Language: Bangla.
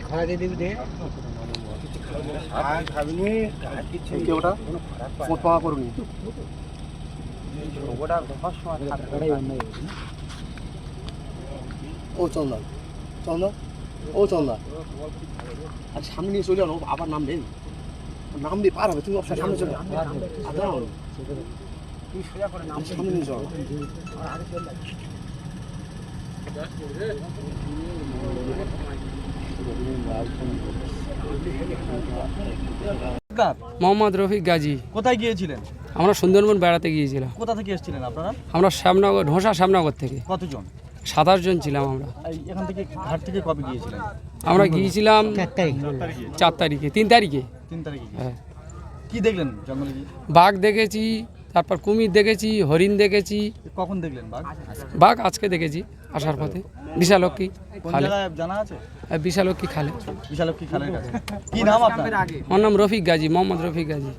খরা দিয়ে দিবি খাবিনি ওটা পাওয়া করুন ও চন্দন চন্দন ও চন্দন আর সামনে নিয়ে চলে যাও আবার নাম দেন নাম দিয়ে পার হবে তুমি অবশ্যই সামনে চলে তুমি সোজা করে নাম সামনে নিয়ে যাও মোহাম্মদ রফিক গাজী। কোথায় গিয়েছিলেন? আমরা সুন্দরবন বেড়াতে গিয়েছিলাম। কোথা থেকে এসেছিলেন আপনারা? আমরা শ্যামনগর ঢোসা শ্যামনগর থেকে। কতজন? 27 জন ছিলাম আমরা। এখান থেকে ঘাট থেকে কবে গিয়েছিলেন? আমরা গিয়েছিলাম 4 তারিখে 3 তারিখে। 3 তারিখে। হ্যাঁ। কি দেখলেন জঙ্গলে গিয়ে? বাঘ দেখেছি, তারপর কুমির দেখেছি, হরিণ দেখেছি। কখন দেখলেন বাঘ? বাঘ আজকে দেখেছি আসার পথে বিশালক্ষী খালে। জানা আছে? বিশালক্ষী খালে। বিশালক্ষী খালের কাছে। কি নাম আপনার? আমার নাম রফিক গাজী, মোহাম্মদ রফিক গাজী।